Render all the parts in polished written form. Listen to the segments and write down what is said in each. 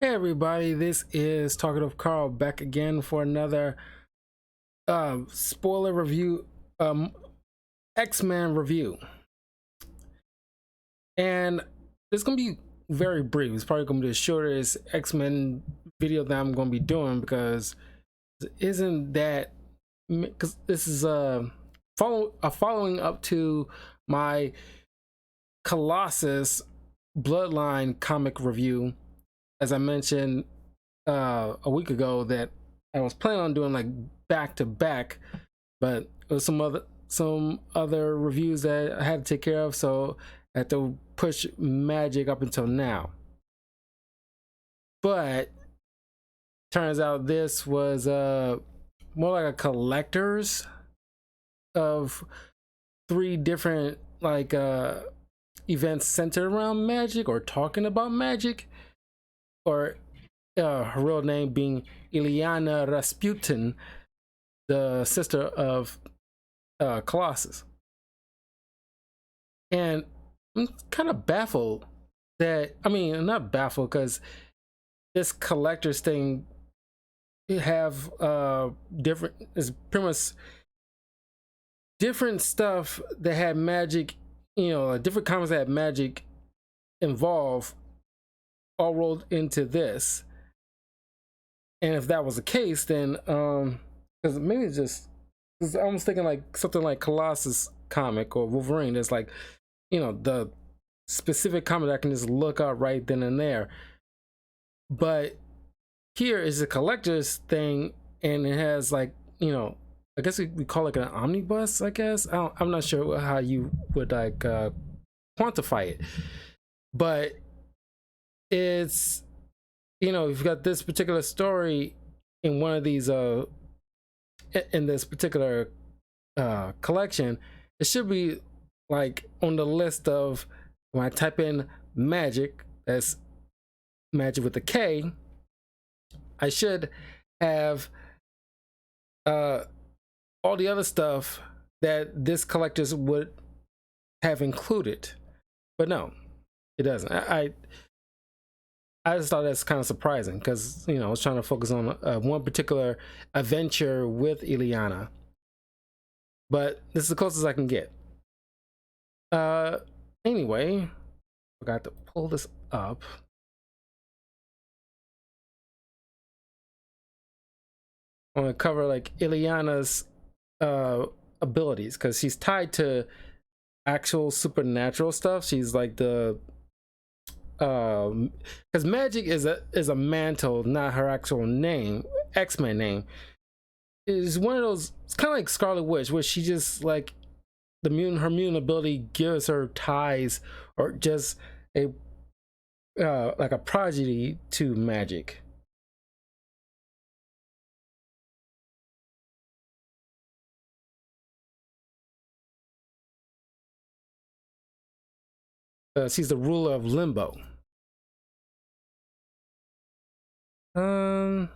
Hey everybody, this is Talkative Carl back again for another spoiler review, X-Men review. And it's gonna be very brief. It's probably gonna be the shortest X-Men video that I'm gonna be doing because this is following up to my Colossus Bloodline comic review. As I mentioned a week ago, that I was planning on doing like back to back, but there was some other reviews that I had to take care of, so I had to push Magik up until now. But turns out this was more like a collector's of three different like events centered around magic or talking about magic, or her real name being Ilyana Rasputin, the sister of Colossus. And I'm kind of baffled that, I mean, not baffled because this collector's thing have different, is pretty much different stuff that had magic, different comics that had magic involved, all rolled into this. And if that was the case, then because maybe it's just, cause I was thinking like something like Colossus comic or Wolverine. That's like, the specific comic I can just look up right then and there. But here is a collector's thing, and it has like, I guess we call it an omnibus. I guess I'm not sure how you would like quantify it, but it's, you've got this particular story in one of these in this particular collection. It should be like on the list of, when I type in magic, that's magic with a K, I should have all the other stuff that this collectors would have included. But no, it doesn't. I just thought that's kind of surprising because, I was trying to focus on one particular adventure with Ilyana. But this is the closest I can get. Anyway, forgot to pull this up. I want to cover like Ilyana's abilities because she's tied to actual supernatural stuff. She's like the because Magik is a mantle, not her actual name, X-Men name. Is one of those, it's kind of like Scarlet Witch, where she just like her mutant ability gives her ties or just a like a prodigy to magic. She's the ruler of Limbo. Um,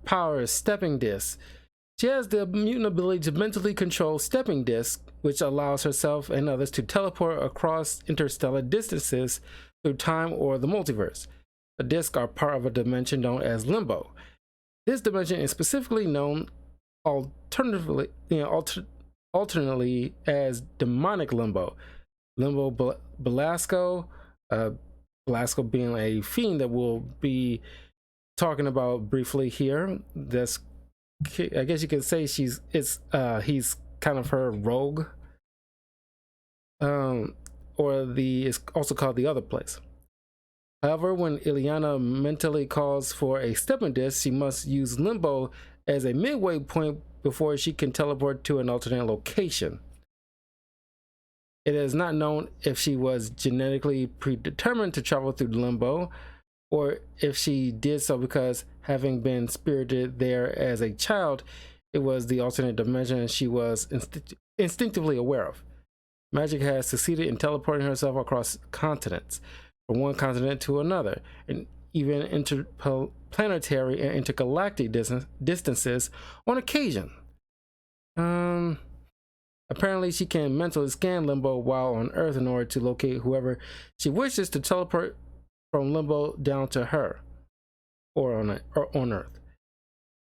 Power is stepping disc. She has the mutant ability to mentally control stepping discs, which allows herself and others to teleport across interstellar distances through time or the multiverse. The discs are part of a dimension known as Limbo. This dimension is specifically known alternately as demonic Limbo. Limbo Belasco, Belasco being a fiend that we'll be talking about briefly here. This, I guess you could say he's kind of her rogue, or it's also called the other place. However, when Ilyana mentally calls for a stepping disc, she must use Limbo as a midway point before she can teleport to an alternate location. It is not known if she was genetically predetermined to travel through Limbo, or if she did so because, having been spirited there as a child, it was the alternate dimension she was instinctively aware of. Magik has succeeded in teleporting herself across continents, from one continent to another, and even interplanetary and intergalactic distances on occasion. Apparently, she can mentally scan Limbo while on Earth in order to locate whoever she wishes to teleport from Limbo down to her or on Earth.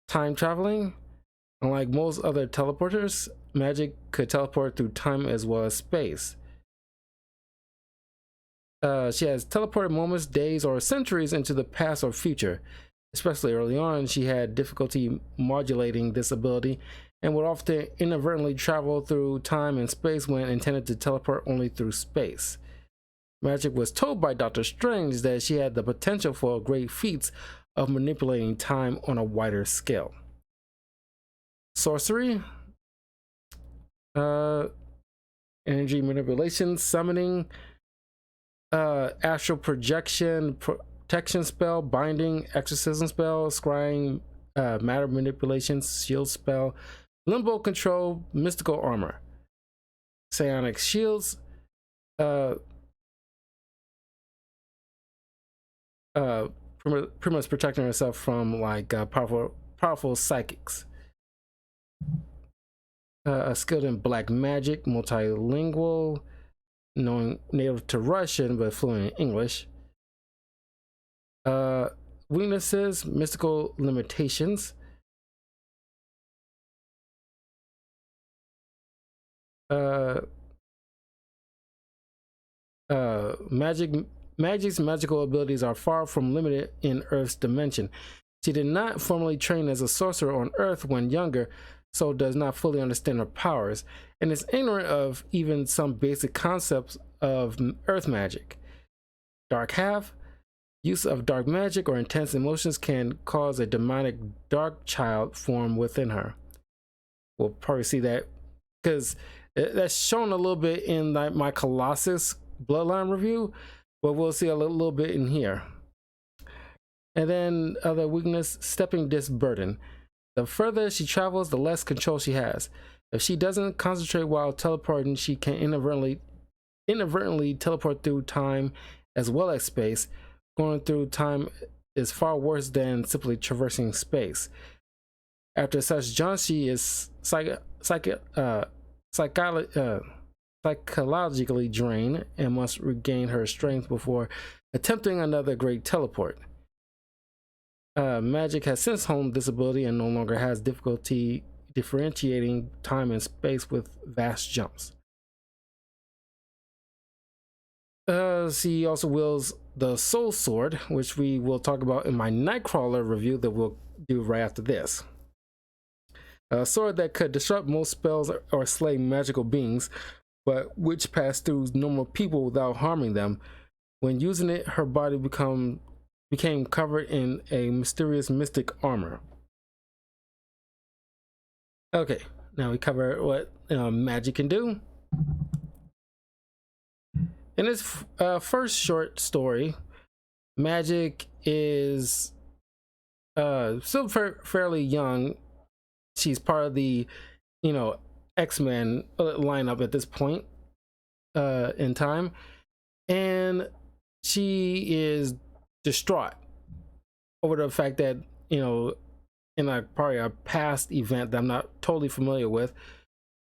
Time traveling. Unlike most other teleporters, Magik could teleport through time as well as space. She has teleported moments, days, or centuries into the past or future. Especially early on, she had difficulty modulating this ability and would often inadvertently travel through time and space when intended to teleport only through space. Magik was told by Doctor Strange that she had the potential for great feats of manipulating time on a wider scale. Sorcery, energy manipulation, summoning, astral projection, protection spell, binding, exorcism spell, scrying, matter manipulation, shield spell, limbo control, mystical armor, psionic shields, pretty much protecting herself from like powerful psychics. Skilled in black magic, multilingual, knowing native to Russian but fluent in English. Weaknesses, mystical limitations. Magik's magical abilities are far from limited in Earth's dimension. She did not formally train as a sorcerer on Earth when younger, so does not fully understand her powers, and is ignorant of even some basic concepts of Earth magic. Dark half. Use of dark magic or intense emotions can cause a demonic dark child form within her. We'll probably see that because that's shown a little bit in my Colossus Bloodline review, but we'll see a little bit in here. And then other weakness, stepping disc burden. The further she travels, the less control she has. If she doesn't concentrate while teleporting, she can inadvertently teleport through time as well as space. Going through time is far worse than simply traversing space. After such jump, she is psychologically drained and must regain her strength before attempting another great teleport. Magik has since honed this ability and no longer has difficulty differentiating time and space with vast jumps. She also wields the Soul Sword, which we will talk about in my Nightcrawler review that we'll do right after this. A sword that could disrupt most spells or slay magical beings, but which passed through normal people without harming them. When using it, her body became covered in a mysterious mystic armor. Okay, now we cover what Magik can do. In his first short story, Magik is still fairly young. She's part of the, X-Men lineup at this point in time, and she is distraught over the fact that in probably a past event that I'm not totally familiar with,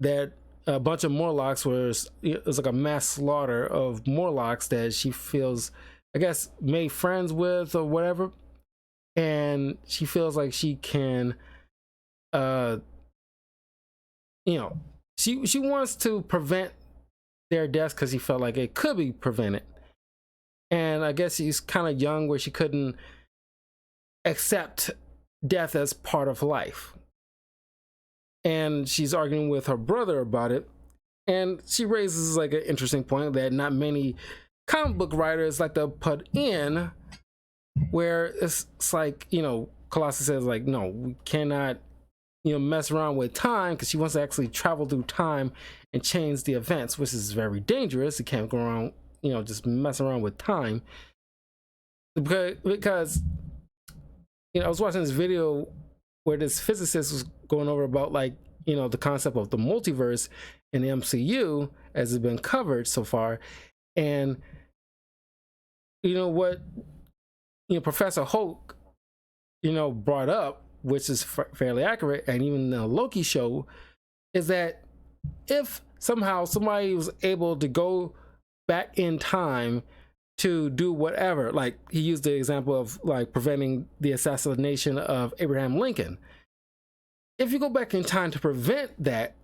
that a bunch of Morlocks it was like a mass slaughter of Morlocks that she feels, I guess, made friends with or whatever, and she feels like she can she wants to prevent their deaths because she felt like it could be prevented. And I guess she's kind of young where she couldn't accept death as part of life. And she's arguing with her brother about it. And she raises like an interesting point that not many comic book writers like to put in, where it's like, Colossus says like, no, we cannot, mess around with time, because she wants to actually travel through time and change the events, which is very dangerous. You can't go around, just mess around with time. Because I was watching this video where this physicist was going over about like, the concept of the multiverse in the MCU as it's been covered so far. And what Professor Hulk, brought up, which is fairly accurate, and even the Loki show, is that if somehow somebody was able to go back in time to do whatever, like he used the example of like preventing the assassination of Abraham Lincoln. If you go back in time to prevent that,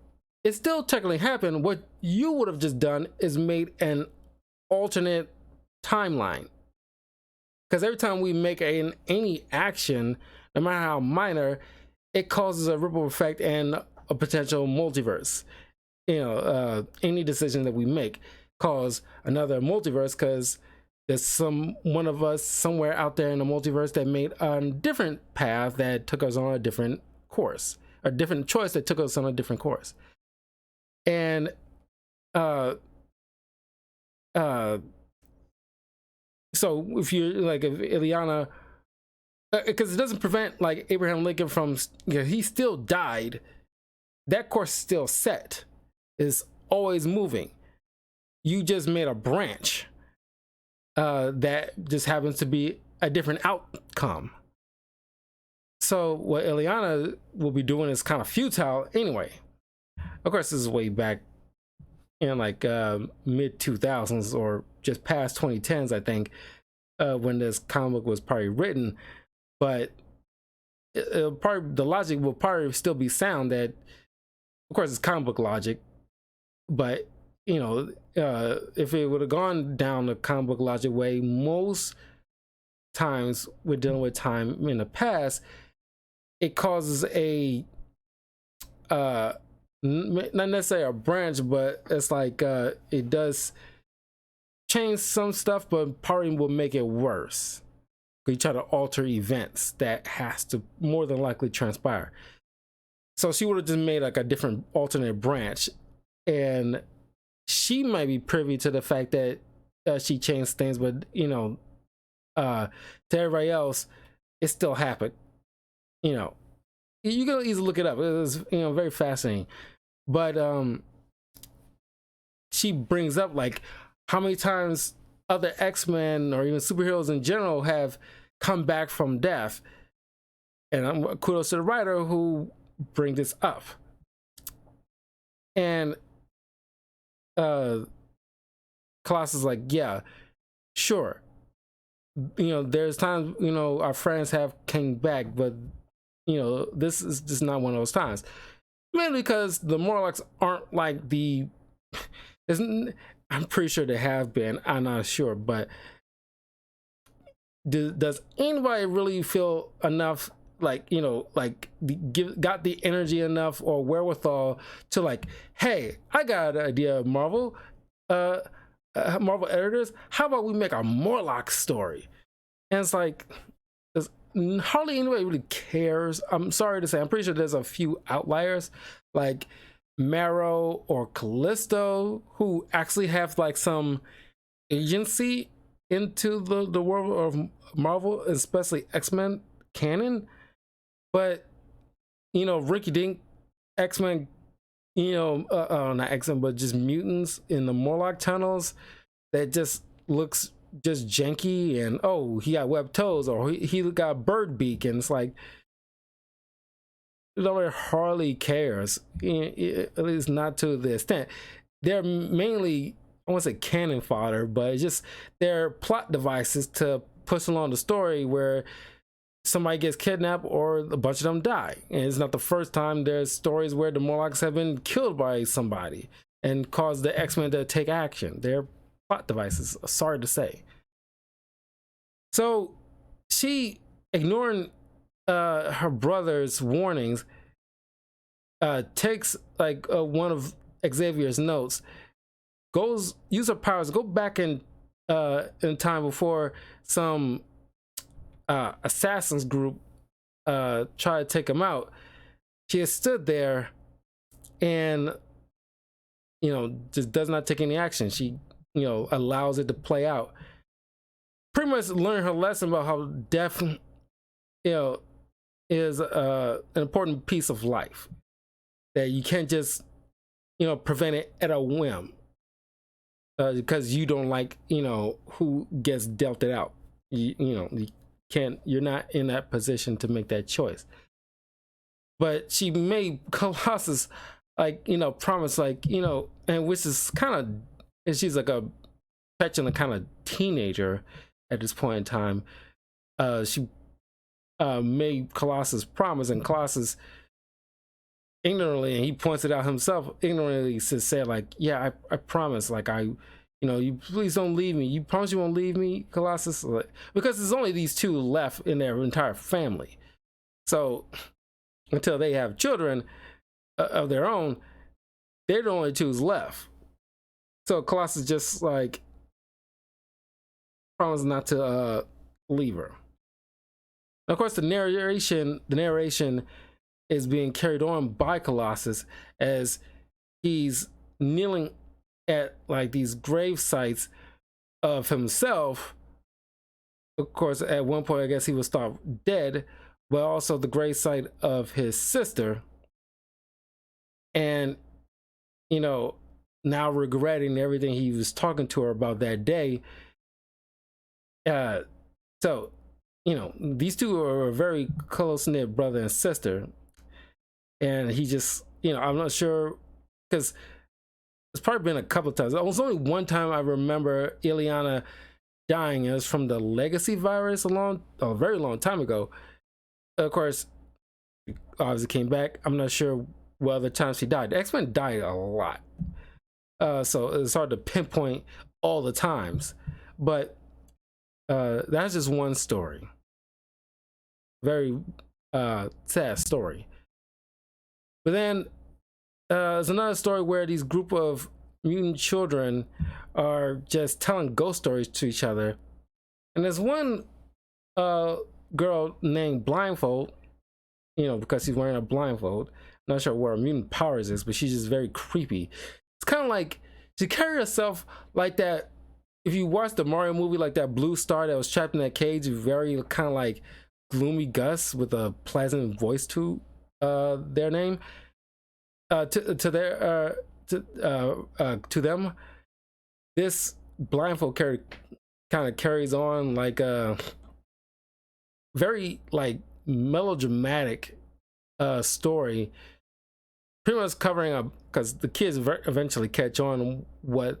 it still technically happened. What you would have just done is made an alternate timeline. Because every time we make any action, no matter how minor, it causes a ripple effect and a potential multiverse. Any decision that we make cause another multiverse, because there's one of us somewhere out there in the multiverse that made a different path that took us on a different course, a different choice that took us on a different course. And so if you're like, if Ileana, because it doesn't prevent like Abraham Lincoln from, he still died, that course is still set, is always moving. You just made a branch that just happens to be a different outcome. So what Ileana will be doing is kind of futile anyway. Of course, this is way back in like mid 2000s or just past 2010s, I think, when this comic book was probably written. But the logic will probably still be sound that, of course, it's comic book logic, but if it would have gone down the comic book logic way, most times we're dealing with time in the past, it causes a not necessarily a branch, but it's like it does change some stuff, but probably will make it worse. You try to alter events that has to more than likely transpire. So she would have just made like a different alternate branch, and she might be privy to the fact that she changed things, but to everybody else, it still happened. You can easily look it up. It was very fascinating. But she brings up like how many times other X-Men or even superheroes in general have come back from death, and kudos to the writer who bring this up. And Colossus is like, yeah, sure, there's times our friends have came back, but this is just not one of those times, mainly because the Morlocks aren't like the I'm pretty sure they have been, I'm not sure, but does anybody really feel enough like got the energy enough or wherewithal to like, hey, I got an idea, Marvel Marvel editors, how about we make a Morlock story? And it's like, hardly anybody really cares. I'm sorry to say, I'm pretty sure there's a few outliers like Marrow or Callisto who actually have like some agency into the world of Marvel, especially X-Men canon. But Ricky Dink X-Men, not X-Men, but just mutants in the Morlock tunnels that just looks just janky, and oh, he got webbed toes, or he got bird beak, and it's like nobody hardly cares, at least not to the extent. They're mainly, I won't say cannon fodder, but it's just they're plot devices to push along the story where somebody gets kidnapped or a bunch of them die. And it's not the first time there's stories where the Morlocks have been killed by somebody and caused the X-Men to take action. They're plot devices, sorry to say. So she, ignoring her brother's warnings, takes like one of Xavier's notes, goes use her powers, go back in time before some assassins group try to take him out. She has stood there and just does not take any action. She allows it to play out. Pretty much learn her lesson about how death is an important piece of life, that you can't just prevent it at a whim because you don't like who gets dealt it out. You you're not in that position to make that choice. But she made Colossus, like, promise, like, and which is kind of, and she's like a petulant kind of teenager at this point in time. She made Colossus promise, and Colossus ignorantly, and he points it out himself, ignorantly said, like, yeah, I promise, like, you please don't leave me. You promise you won't leave me, Colossus? Because there's only these two left in their entire family. So until they have children of their own, they're the only two left. So Colossus just like promised not to leave her. Of course, the narration is being carried on by Colossus as he's kneeling at like these grave sites of himself. Of course, at one point, I guess he was thought dead, but also the grave site of his sister. And, now regretting everything he was talking to her about that day. So, these two are a very close-knit brother and sister. And he just, I'm not sure, because it's probably been a couple of times. It was only one time I remember Illyana dying. It was from the legacy virus a very long time ago. Of course, obviously came back. I'm not sure what other times she died. The X-Men died a lot. So it's hard to pinpoint all the times. But that's just one story. Very sad story. But then there's another story where these group of mutant children are just telling ghost stories to each other. And there's one girl named Blindfold, because she's wearing a blindfold. I'm not sure what her mutant powers is, but she's just very creepy. It's kind of like she carries herself like that. If you watch the Mario movie, like that blue star that was trapped in that cage, very kind of like gloomy Gus with a pleasant voice to their name. To them, this blindfold kind of carries on like a very like melodramatic story, pretty much covering up, because the kids eventually catch on what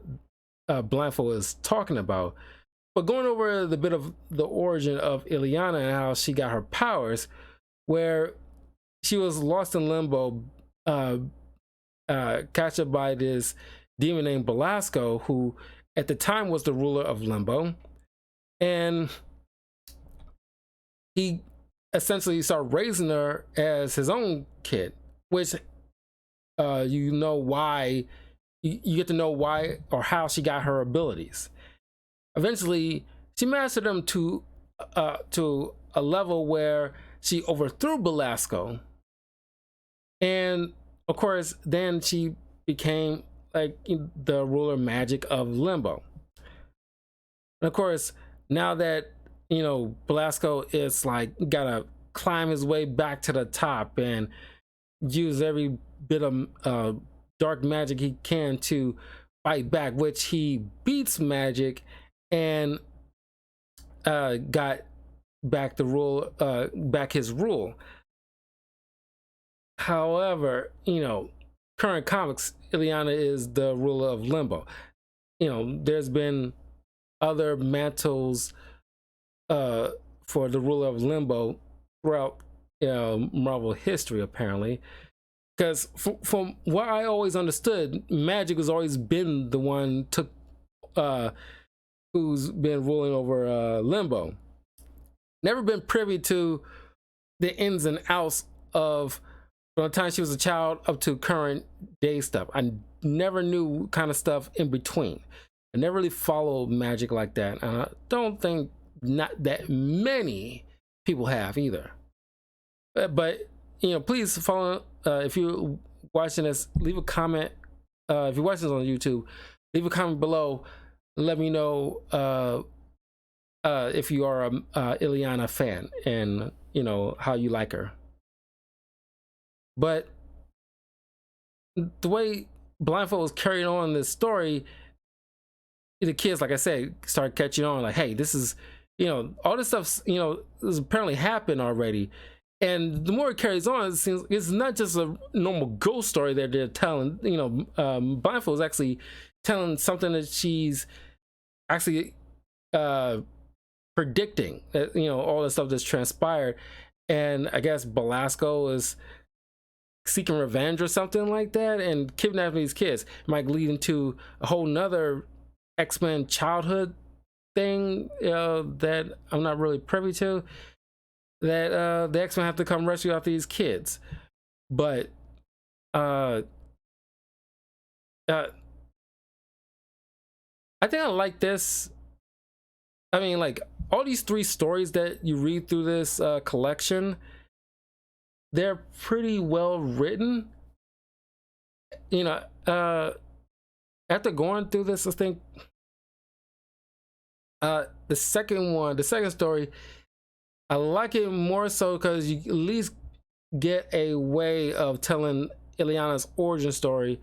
Blindfold is talking about, but going over the bit of the origin of Illyana and how she got her powers, where she was lost in limbo, captured by this demon named Belasco, who at the time was the ruler of Limbo, and he essentially started raising her as his own kid, which why you get to know why or how she got her abilities. Eventually, she mastered them to a level where she overthrew Belasco, and of course, then she became like the ruler Magik of Limbo. And of course, now that Belasco is like gotta climb his way back to the top and use every bit of dark magic he can to fight back, which he beats Magik and got back back his rule. However, current comics, Illyana is the ruler of Limbo. There's been other mantles for the ruler of Limbo throughout Marvel history, apparently. Because from what I always understood, Magik has always been the one who's been ruling over Limbo. Never been privy to the ins and outs of from the time she was a child up to current day stuff. I never knew kind of stuff in between. I never really followed Magik like that. And I don't think not that many people have either. But please follow. If you're watching this, leave a comment. If you're watching this on YouTube, leave a comment below. Let me know if you are a Illyana fan and how you like her. But the way Blindfold was carrying on this story, the kids, like I said, started catching on. Like, hey, this is all this stuff, has apparently happened already. And the more it carries on, it seems it's not just a normal ghost story that they're telling. Blindfold is actually telling something that she's actually predicting, that all the stuff that's transpired. And I guess Belasco is seeking revenge or something like that, and kidnapping these kids might lead into a whole nother X-Men childhood thing that I'm not really privy to, that the X-Men have to come rescue out these kids. But I think I like this. I mean, like, all these 3 stories that you read through this collection, they're pretty well written. After going through this, I think the second story, I like it more so because you at least get a way of telling Illyana's origin story,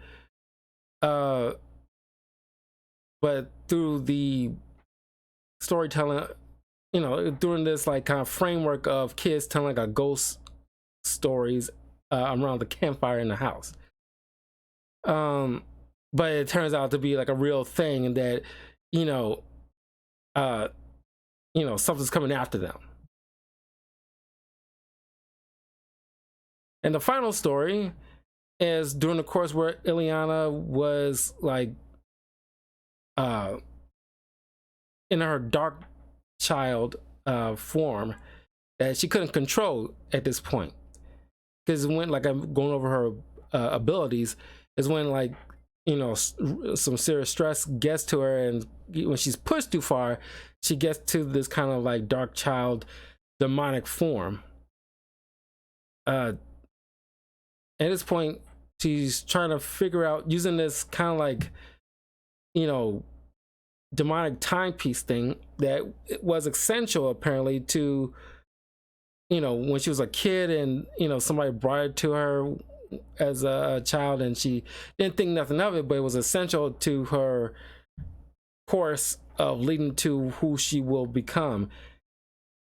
but through the storytelling, during this like kind of framework of kids telling like a ghost stories around the campfire in the house. But it turns out to be like a real thing, and that something's coming after them. And the final story is during the course where Illyana was like in her dark child form that she couldn't control at this point. Because when, like, I'm going over her abilities, is when, like, some serious stress gets to her, and when she's pushed too far, she gets to this kind of like dark child demonic form. At this point, she's trying to figure out, using this kind of like demonic timepiece thing that was essential apparently to when she was a kid, and somebody brought it to her as a child, and she didn't think nothing of it, but it was essential to her course of leading to who she will become.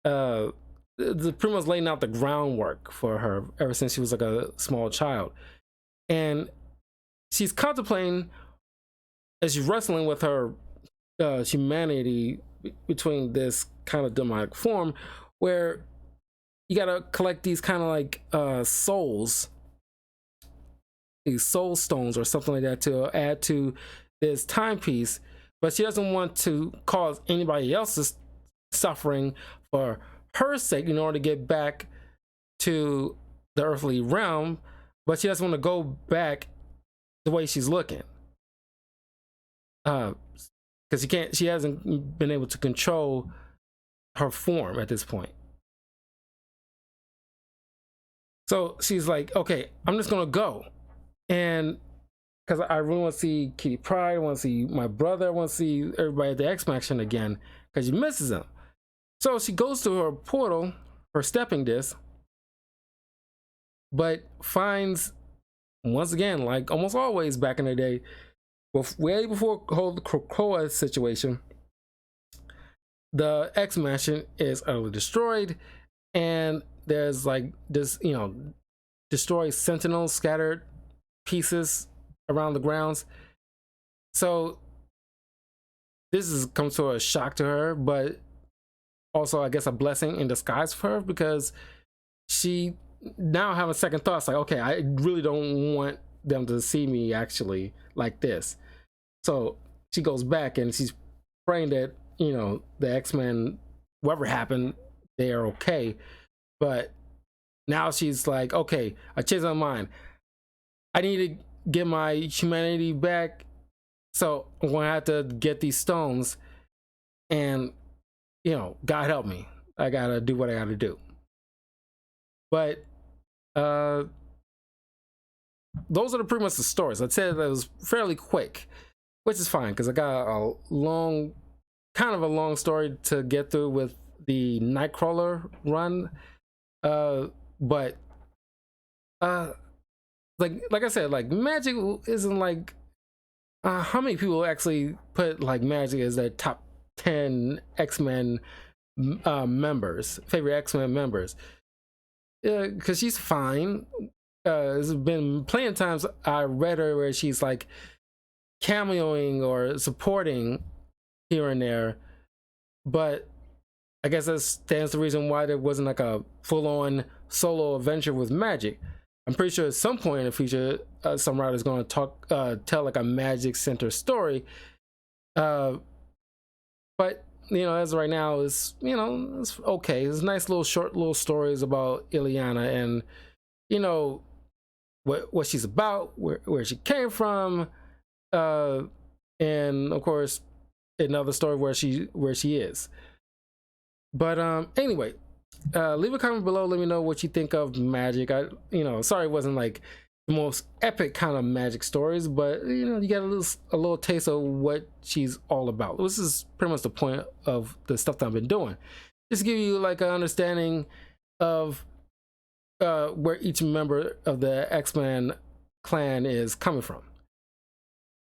The pretty much laying out the groundwork for her ever since she was like a small child. And she's contemplating, as she's wrestling with her humanity, between this kind of demonic form where you gotta collect these kind of like souls, these soul stones or something like that, to add to this timepiece. But she doesn't want to cause anybody else's suffering for her sake in order to get back to the earthly realm. But she doesn't want to go back the way she's looking, because she hasn't been able to control her form at this point. So she's like, okay, I'm just gonna go, and because I really want to see Kitty Pryde, I want to see my brother, I want to see everybody at the X-Mansion again, because she misses them. So she goes to her portal, her stepping disc, but finds, once again, like almost always back in the day, way before the whole Krakoa situation, the X-Mansion is utterly destroyed, and there's like this, destroyed sentinels, scattered pieces around the grounds. So this comes to a shock to her, but also I guess a blessing in disguise for her, because she now have a second thoughts like, okay, I really don't want them to see me actually like this. So she goes back and she's praying that the X-Men, whatever happened, they are okay. But now she's like, okay, I changed my mind, I need to get my humanity back, so I'm gonna have to get these stones, and God help me, I gotta do what I gotta do. But those are pretty much the stories. I'd say that it was fairly quick, which is fine, because I got a long story to get through with the Nightcrawler run. But like I said, like Magik isn't like how many people actually put like Magik as their top 10 X-Men favorite X-Men members. Because she's fine. There's been plenty of times I read her where she's like cameoing or supporting here and there, but I guess that stands the reason why there wasn't like a full-on solo adventure with Magik. I'm pretty sure at some point in the future, some writer's going to tell like a Magik center story. But you know, as of right now, it's, you know, it's okay. It's nice little short little stories about Illyana and, you know, what she's about, where she came from, and of course another story where she is. But anyway, leave a comment below. Let me know what you think of Magik. You know, sorry it wasn't like the most epic kind of Magik stories, but you know, you got a little taste of what she's all about. This is pretty much the point of the stuff that I've been doing, just to give you like an understanding of where each member of the X-Men clan is coming from.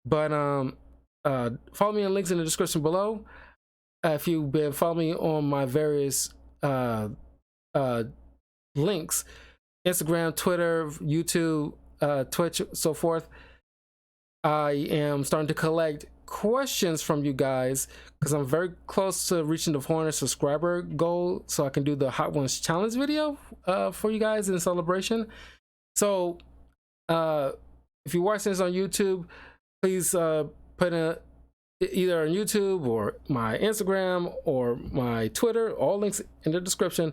But follow me on links in the description below. If you've been following me on my various links, Instagram, Twitter, YouTube, Twitch, so forth, I am starting to collect questions from you guys because I'm very close to reaching the 400 subscriber goal, so I can do the Hot Ones challenge video for you guys in celebration. So if you watch this on YouTube, please put in either on YouTube or my Instagram or my Twitter, all links in the description.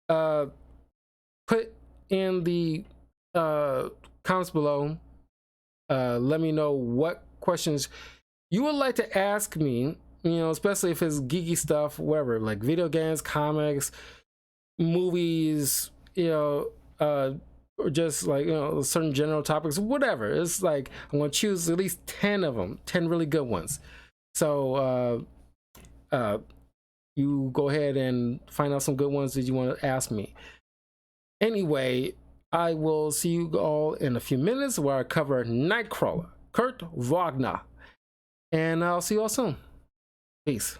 Put in the comments below. Let me know what questions you would like to ask me, you know, especially if it's geeky stuff, whatever, like video games, comics, movies, you know, or just like, you know, certain general topics, whatever. It's like I'm gonna choose at least 10 of them, 10 really good ones. So you go ahead and find out some good ones that you want to ask me. Anyway, I will see you all in a few minutes where I cover Nightcrawler, Kurt Wagner, and I'll see you all soon. Peace.